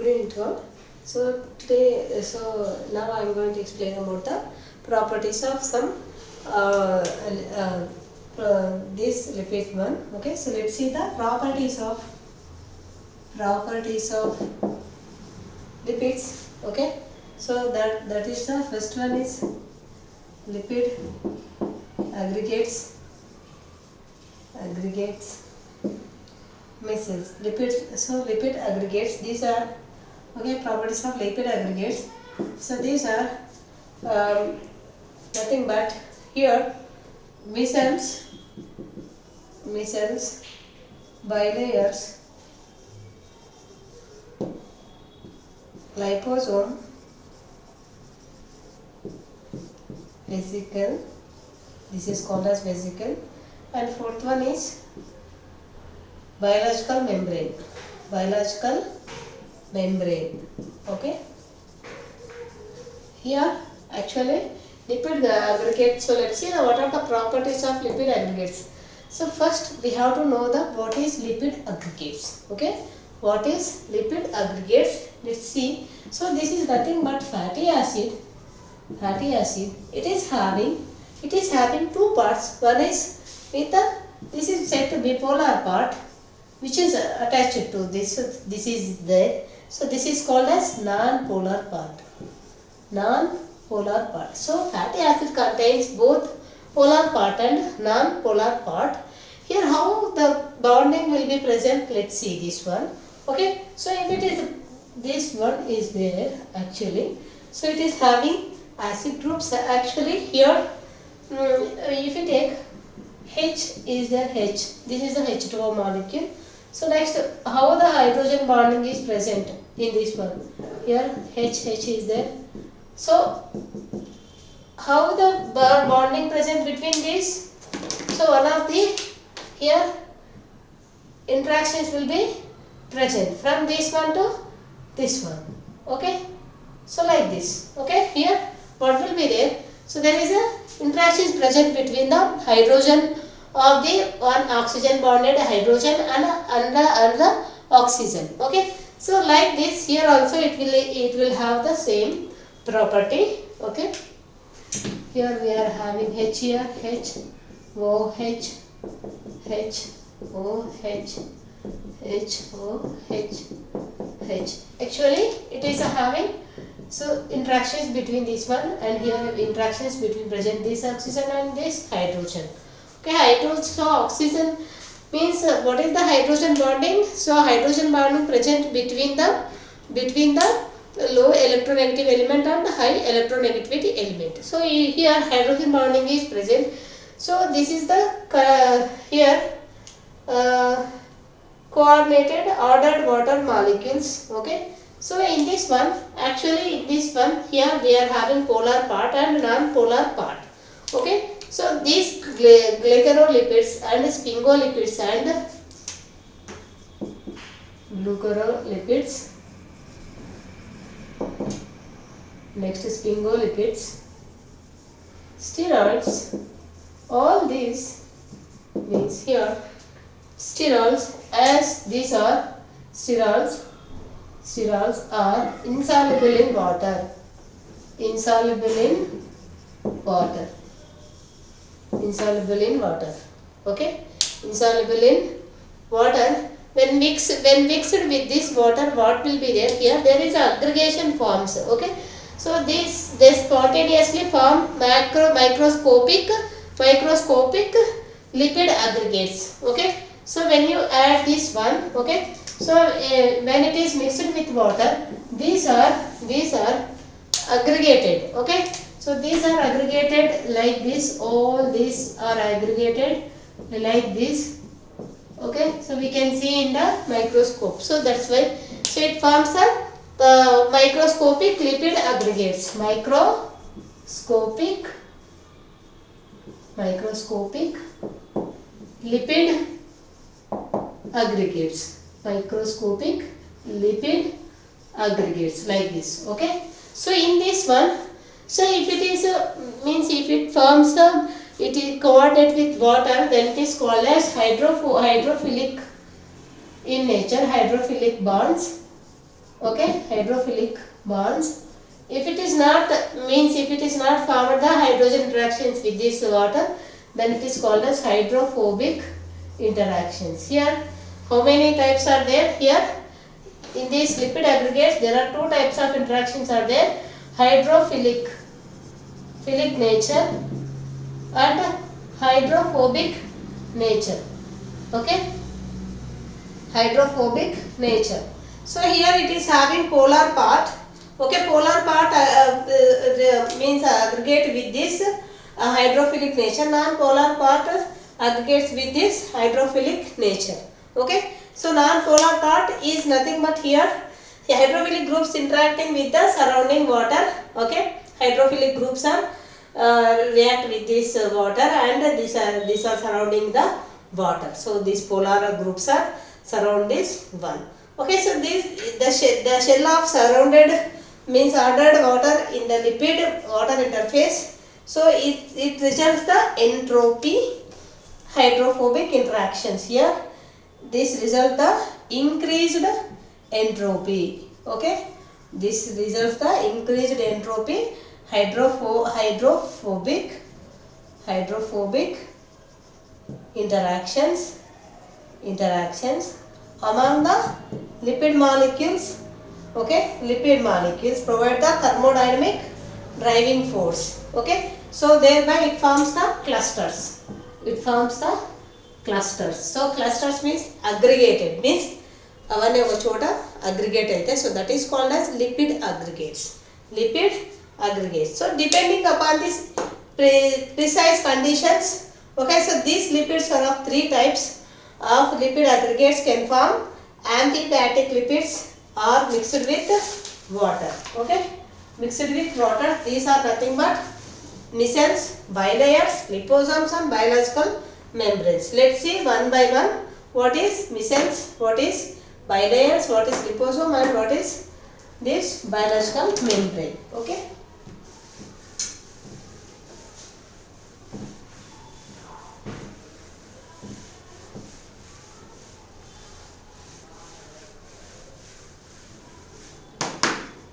green tone. So today, now I am going to explain about the properties of some uh, uh, this lipid one. Okay, so let's see the properties of lipids. Okay, so that is the first one is lipid aggregates misses lipids. So lipid aggregates, these are okay properties of lipid aggregates. So these are um, nothing but here micelles, bilayers, liposome, vesicle, this is called as vesicle, and fourth one is biological membrane. Okay, here actually lipid aggregates. So let's see what are the properties of lipid aggregates. So first we have to know what is lipid aggregates. Okay, what is lipid aggregates? Let's see. So this is nothing but fatty acid. It is having two parts. One is with this is said to be polar part, which is attached to this. So this is there. So this is called as non-polar part. So fatty acid contains both polar part and non-polar part. Here how the bonding will be present, let's see this one. Okay, so if it is this one is there actually, so it is having acid groups actually here. If you take H is there, this is the H2O molecule. So next, how the hydrogen bonding is present in this one. Here H is there. So how the bonding present between these? So one of the here interactions will be present from this one to this one. Okay, so like this. Okay, here what will be there? So there is a interactions present between the hydrogen of the one oxygen bonded hydrogen and the oxygen. Okay, so like this here also it will have the same property. Okay, here we are having H here, H, O, H, H, O, H, H, O, H, H. Actually it is having so interactions between this one, and here interactions between present this oxygen and this hydrogen. Okay, hydrogen, so oxygen means what is the hydrogen bonding? So hydrogen bonding present between the low electronegative element and high electronegativity element. So here hydrogen bonding is present. So this is the here coordinated ordered water molecules. Okay, so in this one actually here we are having polar part and non-polar part. Okay, so these glycerolipids and sphingolipids and glucurolipids, next sphingolipids, steroids, all these means here sterols, as these are sterols are insoluble in water. Okay, insoluble in water. When mixed with this water, what will be there? Here there is aggregation forms. Okay, so they spontaneously form microscopic lipid aggregates. Okay, so when you add this one, okay, so when it is mixed with water, these are aggregated. Okay, so these are aggregated like this. All these are aggregated like this. Okay, so we can see in the microscope. So that's why. So it forms a microscopic lipid aggregates. Microscopic lipid aggregates. Microscopic lipid aggregates like this. Okay. So in this one, so if it is means if it forms it is coordinate with water, then it is called as hydrophilic in nature, hydrophilic bonds. Okay, hydrophilic bonds. If it is not, means if it is not formed the hydrogen interactions with this water, then it is called as hydrophobic interactions. Here, how many types are there? Here, in these lipid aggregates, there are two types of interactions are there. Hydrophilic nature and hydrophobic nature. Okay, hydrophobic nature. So here it is having polar part. Okay, polar part means aggregate with this hydrophilic nature. Non-polar part aggregates with this hydrophilic nature. Okay, so non-polar part is nothing but here the hydrophilic groups interacting with the surrounding water. Okay, hydrophilic groups are react with this water, and these are surrounding the water. So these polar groups are surround this one. Okay, so this the shell of surrounded means ordered water in the lipid water interface. So it results the entropy hydrophobic interactions. Here this result the increased entropy. Okay, this results the increased entropy hydrophobic interactions among the lipid molecules. Okay, lipid molecules provide the thermodynamic driving force. Okay, so thereby it forms the clusters. So clusters means aggregated, means అవన్నీ ఒక చోట aggregate అయితే, so that is called as lipid aggregates. So depending upon this precise conditions, okay, so these lipids are of three types of lipid aggregates can form. Amphipathic lipids are mixed with water. Okay, mixed with water. These are nothing but micelles, bilayers, liposomes and biological membranes. Let's see one by one what is micelles, what is bilayers, what is liposome, and what is this biological membrane. Okay,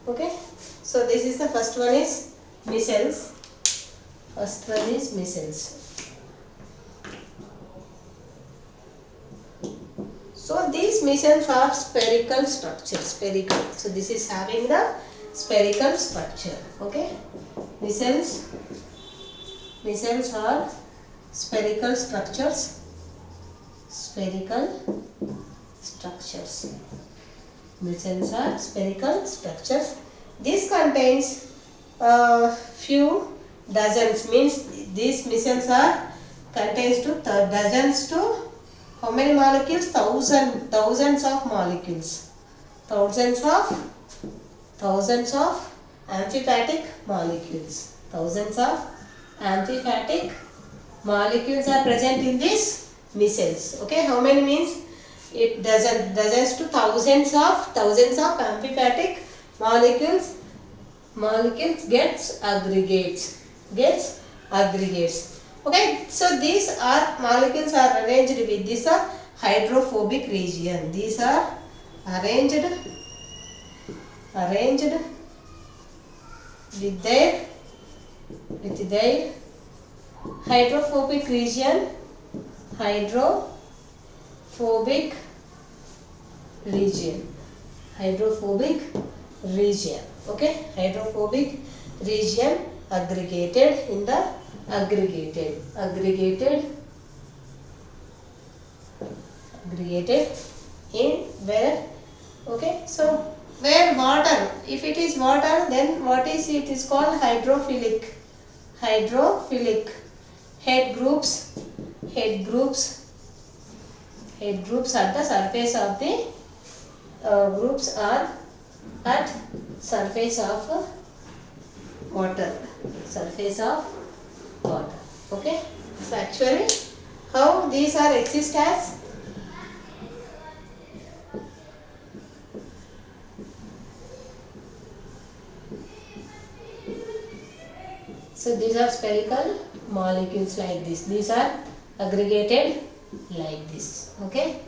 okay, so this is the first one is micelles. So these micelles are spherical structure. So this is having the spherical structure. Okay, micelles are spherical structures. Micelles are spherical structures. This contains few dozens, means these micelles are contains to dozens to how many molecules? Thousands of molecules. Thousands of amphipathic molecules. Thousands of amphipathic molecules are present in these micelles. Okay, how many means? It dozens to thousands of amphipathic molecules gets aggregates. Okay, so these are molecules are arranged with this hydrophobic region. These are arranged with their hydrophobic region. Okay, hydrophobic region aggregated in the aggregated in where? Okay, so where water, if it is water, then what is it is called hydrophilic head groups at the surface of the groups are at surface of water. Okay, so actually how these are exist as so these are spherical molecules like this. These are aggregated like this. Okay,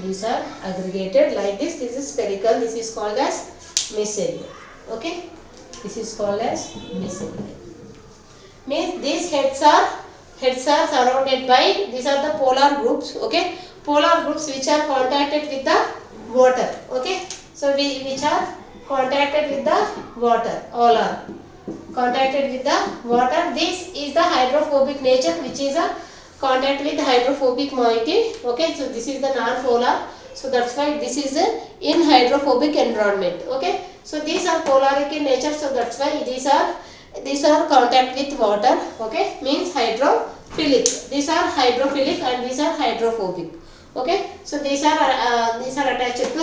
these are aggregated like this. This is spherical. This is called as Mycelium. Okay, this is called as mycelium. Means these heads are surrounded by, these are the polar groups. Okay, polar groups which are contacted with the water. Okay, so which are contacted with the water, all are contacted with the water. This is the hydrophobic nature, which is a contact with hydrophobic moiety. Okay, so this is the non-polar. So that's why this is a in hydrophobic environment. Okay, so these are polaric in nature. So that's why these are contact with water. Okay, means hydrophilic. These are hydrophilic and these are hydrophobic. Okay, so these are attached to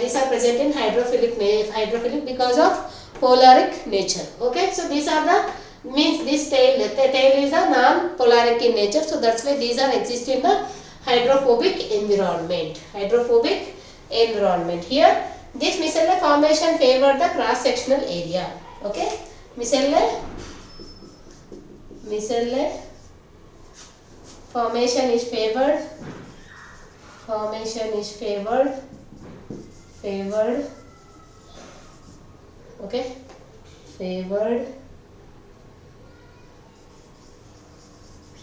these are present in hydrophilic because of polaric nature. Okay, so these are the, means this tail is a non-polaric in nature. So that's why these are exist in the hydrophobic environment. Hydrophobic environment. Here, this mycelial formation favor the cross-sectional area. Okay, mycelial formation is favored. Okay, favored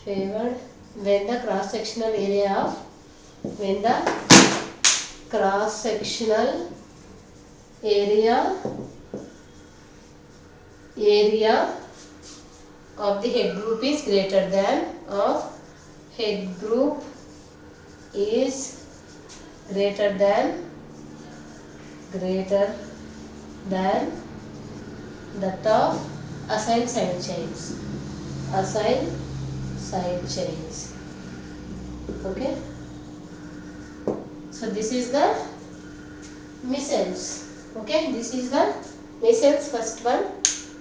when the cross-sectional area of the head group is greater than that of acyl side chains. Okay, so this is the micelles. Okay, this is the micelles. First one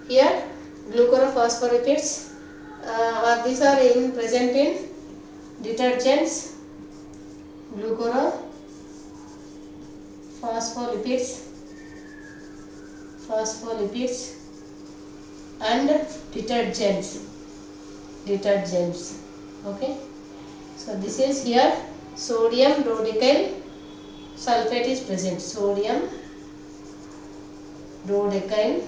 here, glucorophospholipids. These are present in detergents. Glucorophospholipids and detergents. Okay, so this is here sodium dodecyl sulfate is present. Sodium dodecyl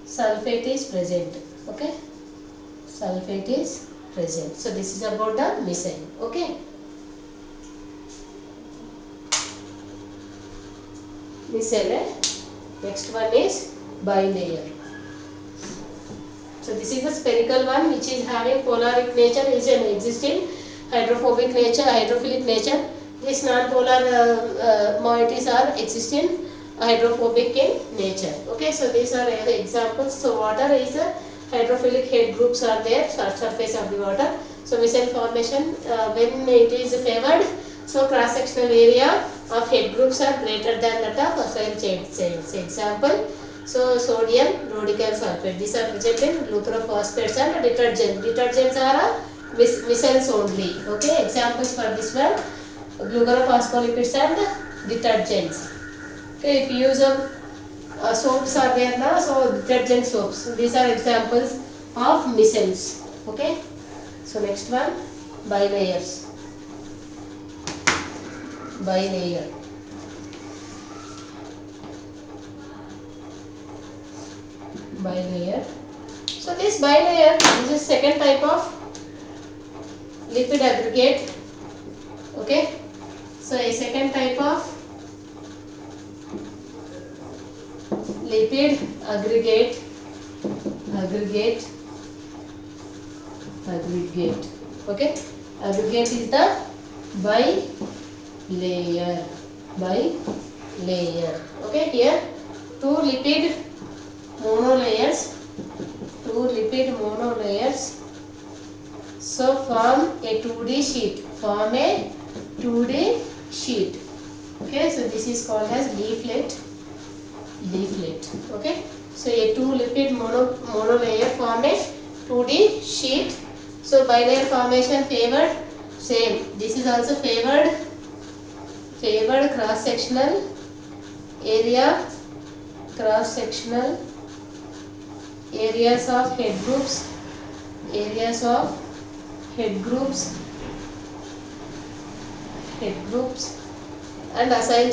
sulfate is present. Okay, sulfate is present. So this is about the micelle. Okay, micelle. Next one is bilayer. So this is the spherical one, which is having polaric nature, is an existing hydrophobic nature, hydrophilic nature. These non-polar moieties are existing hydrophobic in nature. Okay, so these are examples. So water is a hydrophilic head groups are there, surface of the water. So micelle formation when it is favored, so cross-sectional area of head groups are greater than that of acyl chains. Example, so sodium dodecyl sulfate. These are present in glucophosphates and detergents are micelles only. Okay, examples for this one, glucorophospholipids and detergents. Okay, if you use soaps are there now, so detergent soaps. These are examples of micelles. Okay, so next one, bilayers. Bilayer. So this bilayer, this is second type of lipid aggregate. Okay, so a second type of lipid aggregate. Okay, aggregate is the bilayer. Okay, here two lipid monolayers. So form a 2D sheet. Okay, so this is called as leaflet. Okay, so a two lipid monolayer form a 2D sheet. So bilayer formation favored, same. This is also favored cross-sectional areas of head groups. and acyl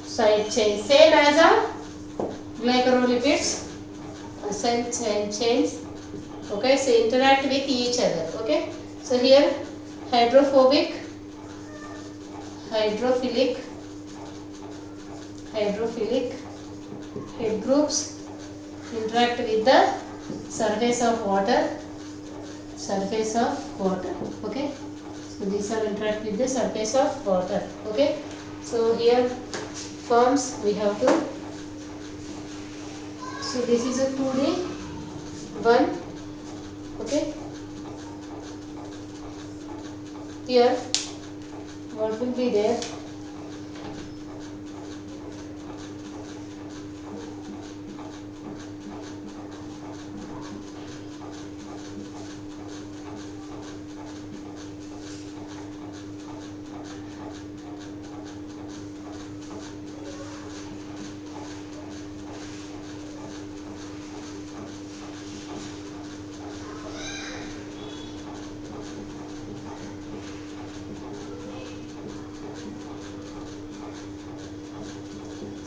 side chains, same as a glycerolipids, acyl chains. Okay, so interact with each other. Okay, so here hydrophilic head groups interact with the surface of water. Okay, so these are interact with the surface of water. Okay, so here forms we have to, so this is a 2D one. Okay, here what will be there?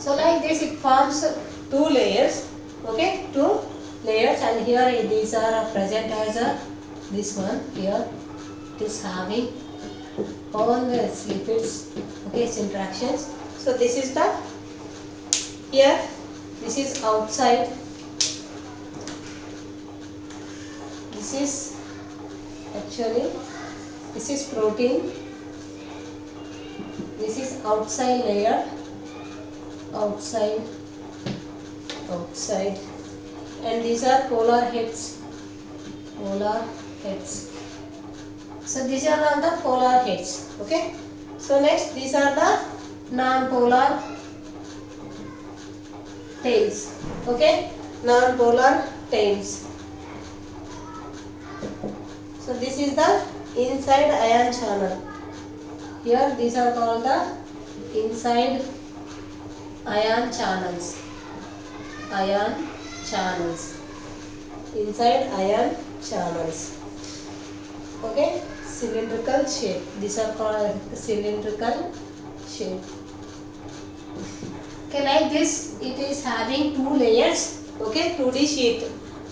So like this it forms 2 layers. Okay, 2 layers, and here these are present as a, this one here it is having all the lipids. Okay, its interactions. So this is the, here this is outside, this is actually, this is protein, this is outside layer, outside, and these are polar heads. So these are all the polar heads. Okay, so next these are the non-polar tails. Okay, non-polar tails. So this is the inside ion channel. Here these are called the inside ion channels. Inside ion channels. Okay, cylindrical shape. These are called cylindrical shape. Okay, like this it is having 2 layers. Okay, 2D sheet.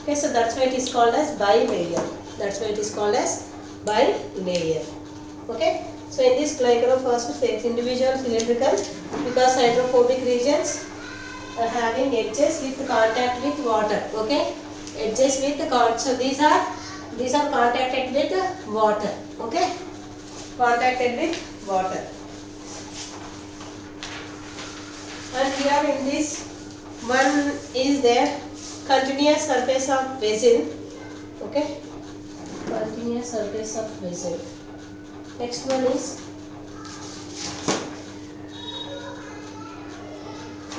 Okay, so that's why it is called as bilayer. Okay, so in this glycorophosphate it's individual cylindrical because hydrophobic regions are having edges with contact with water. Okay, edges with contact. So these are contacted with water. Okay, contacted with water. And here in this one is there continuous surface of vessel. Okay, continuous surface of vessel. Next one is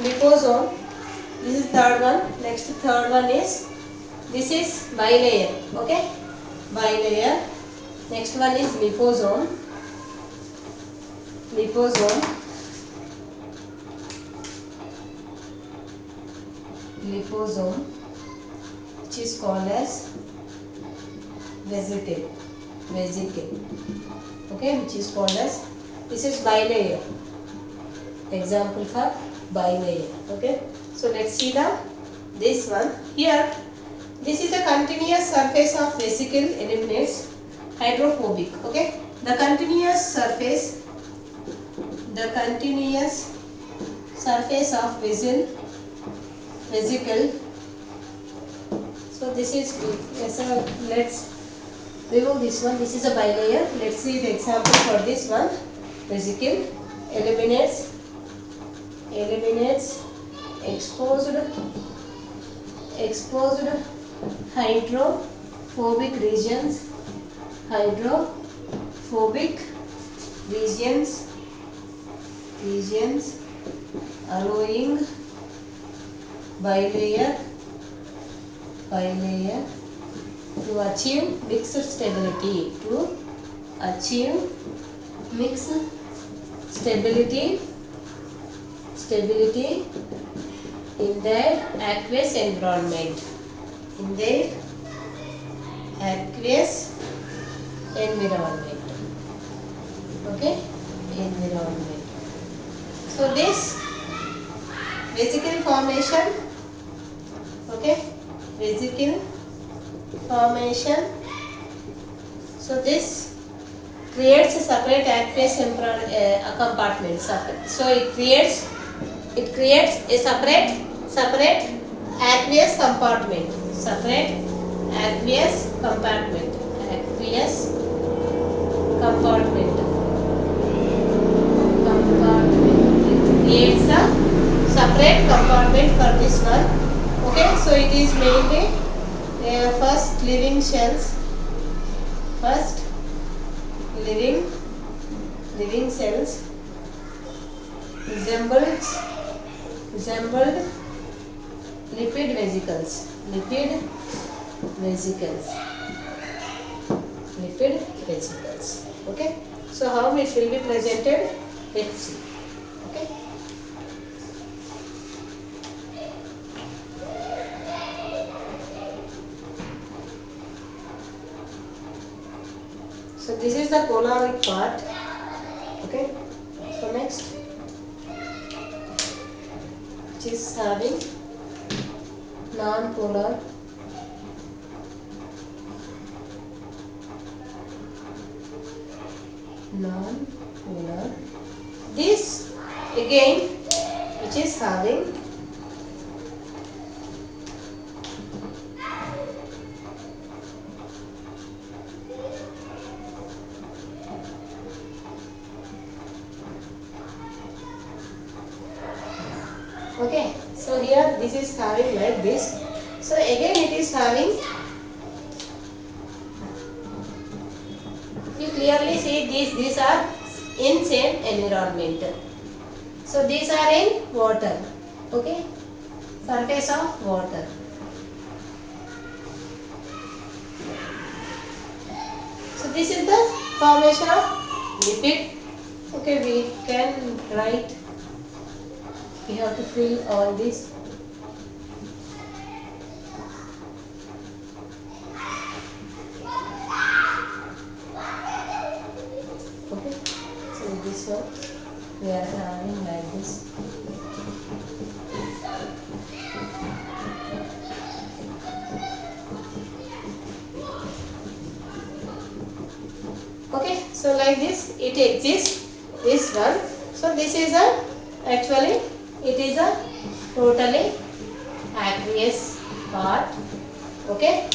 liposome. This is third one. Next third one is, this is bilayer. Okay, bilayer. Next one is liposome. Liposome, which is called as vesicle. Okay, which is called as, this is bilayer. Example for bilayer. Okay, so let's see this one. Here this is a continuous surface of vesicle eliminates hydrophobic. Okay, the continuous surface of vesicle. So this is, so let's remove this one. This is a bilayer. Let's see the example for this one. Vesicle eliminates exposed hydrophobic regions allowing bilayer to achieve mixed stability. In their aqueous environment. Okay, environment. So this vesicle formation, okay, vesicle formation. So this creates a separate aqueous compartment. So it creates a separate aqueous compartment. Separate aqueous compartment. Aqueous compartment. It creates a separate compartment for this one. Okay, so it is mainly first living cells. First living cells resembled lipid vesicles. Lipid vesicles. Okay. So how it will be presented? Let's see. Okay. So this is the polaric part. Okay. So next, which is having non-polar this again, which is having okay, so here this is having like this. So again it is having, you clearly see these are in same environment. So these are in water. Okay, surface of water. So this is the formation of lipid. Okay, we can write. We have to fill all this. Okay, so this one we are having like this. Okay, so like this it exists, this one. So this is a, actually it is a totally aqueous part. Okay,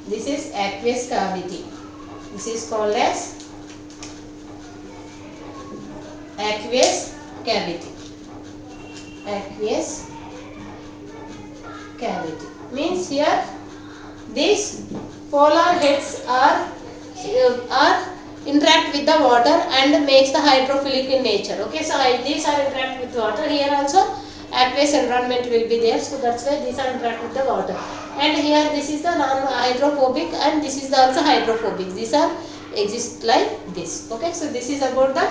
this is aqueous cavity. This is called as aqueous cavity. Aqueous cavity means here these polar heads are interact with the water and makes the hydrophilic in nature. Okay, so these are interact with water. Here also aqueous environment will be there, so that's why these are interact with the water. And here this is the non-hydrophobic and this is the also hydrophobic. These are exist like this. Okay, so this is about the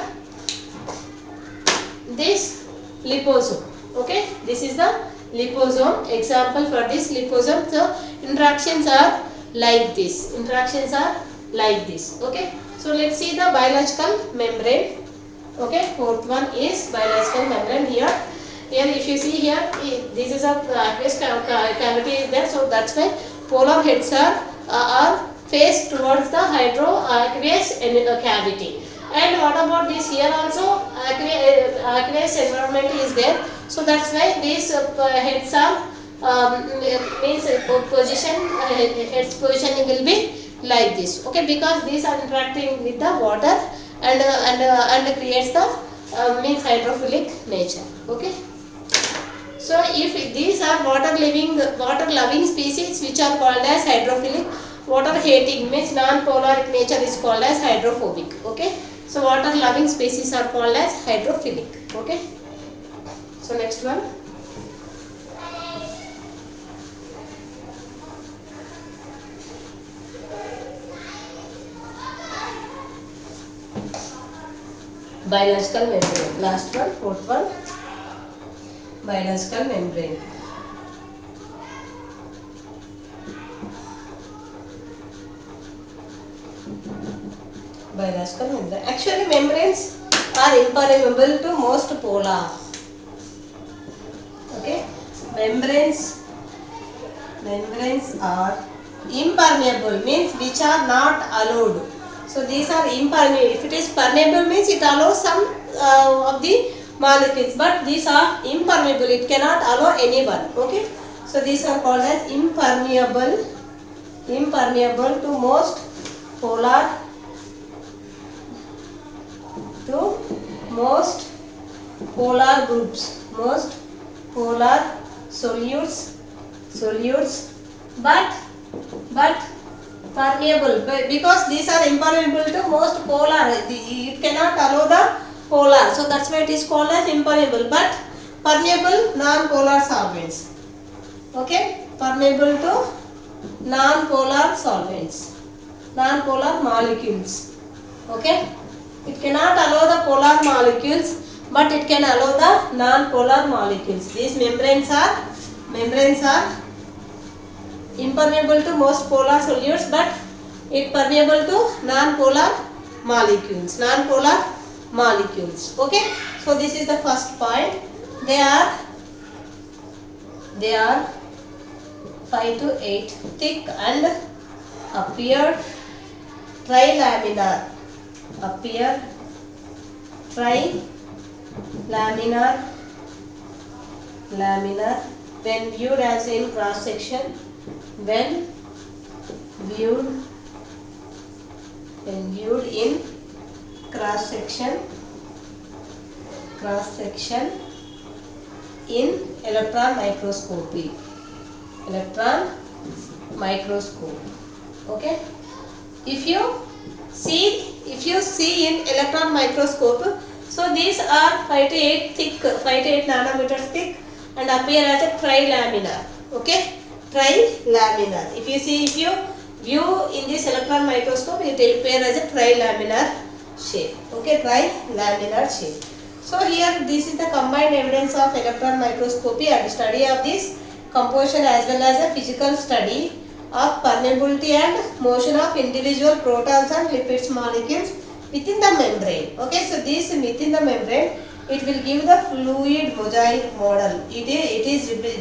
this liposome. Okay, this is the liposome. Example for this liposome. So interactions are like this. Interactions are like this. Okay, so let's see the biological membrane. Okay, fourth one is biological membrane. Here if you see here, this is a aqueous cavity is there, so that's why polar heads are faced towards the aqueous cavity. And what about this? Here also aqueous environment is there, so that's why these heads are means position heads positioning will be like this. Okay, because these are interacting with the water and creates the means hydrophilic nature. Okay, so if these are water loving species which are called as hydrophilic, water hating means non-polaric nature is called as hydrophobic. Okay, so water loving species are called as hydrophilic. Okay, so next one. Biological membrane. Last one, fourth one. Biological membrane. Biological membrane. Actually, membranes are impermeable to most polar. Okay, membranes are impermeable, means which are not allowed. So these are impermeable. If it is permeable, means it allows some of the molecules, but these are impermeable. It cannot allow anyone. Okay, so these are called as impermeable to most polar groups, most polar solutes, but permeable, because these are impermeable to most polar. It cannot allow the polar, so that's why it is called as impermeable, but permeable non-polar solvents. Okay, permeable to non-polar solvents, non-polar molecules. Okay, it cannot allow the polar molecules, but it can allow the non-polar molecules. These membranes are impermeable to most polar solutes, but it permeable to non-polar molecules. Okay, so this is the first point. They are 5 to 8 thick and appear trilaminar. Laminar when viewed as in cross section. When viewed in cross section in electron microscopy. Okay, if you see in electron microscope, so these are 5 to 8 nanometers thick and appear as a trilaminar. Okay, trilaminar. If you view in this electron microscope, it will appear as a trilaminar shape. Okay, trilaminar shape. So here this is the combined evidence of electron microscopy and study of this composition as well as a physical study of permeability and motion of individual protons and lipids molecules within the membrane. Okay, so this within the membrane, it will give the fluid mosaic model. It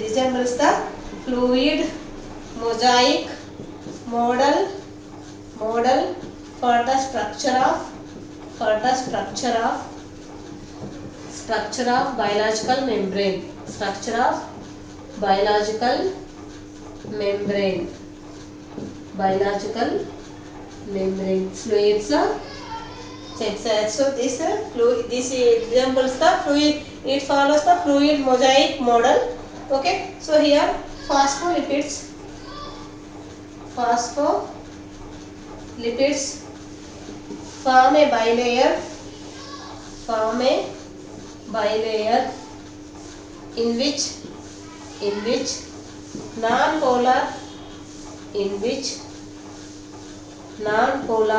resembles the fluid mosaic model for the structure of biological membrane. Fluids. So this resembles the fluid. It follows the fluid mosaic model. Okay. So here phospholipids form a bilayer in which non-polar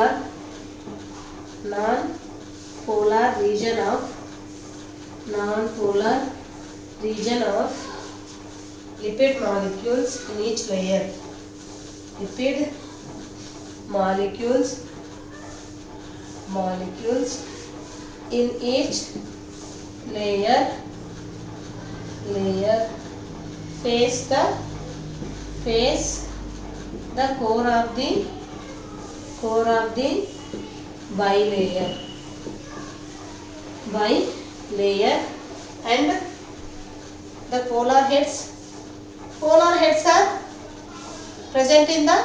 region of lipid molecules in each layer. Lipid molecules in each layer face the core of the bilayer, and the polar heads are present in the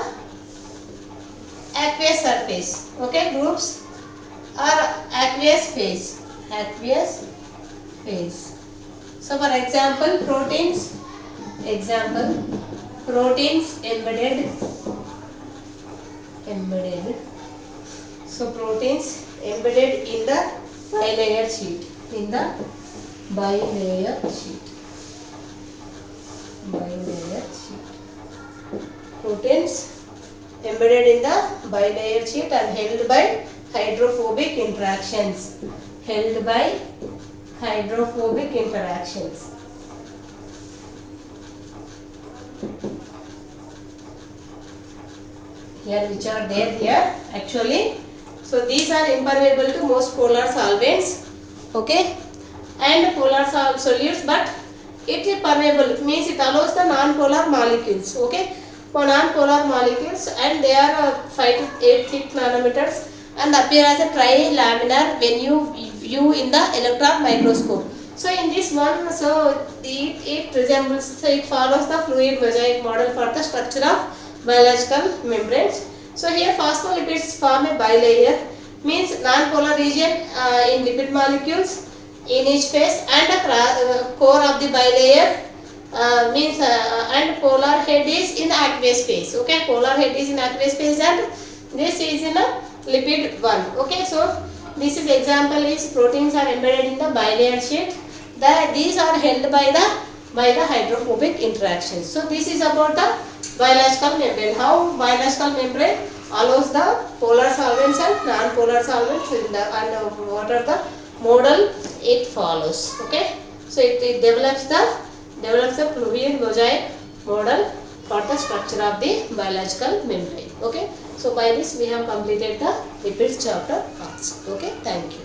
aqueous surface. Okay, groups are aqueous phase. So for example, proteins embedded. So proteins embedded in the bilayer sheet. Proteins embedded in the bilayer sheet and held by hydrophobic interactions. Here which are there here actually. So these are impermeable to most polar solvents, okay, and polar solutes, but it is permeable, means it allows the non-polar molecules, okay, for non-polar molecules, and they are 5 to 8 thick nanometers and appear as a trilaminar when you view in the electron microscope. So in this one, so it resembles, so it follows the fluid mosaic model for the structure of biological membranes. So here phospholipids form a bilayer, means non-polar region in lipid molecules in each phase, and the core of the bilayer means and polar head is in aqueous phase. Okay, polar head is in aqueous phase and this is in a lipid one. Okay, so this is example is proteins are embedded in the bilayer sheet. These are held by the hydrophobic interactions. So this is about the biological membrane. How biological membrane allows the polar solvents and non-polar solvents in the, and what are the model it follows. Okay, so it develops the fluid mosaic model for the structure of the biological membrane. Okay, so by this we have completed the lipids chapter. Okay, thank you.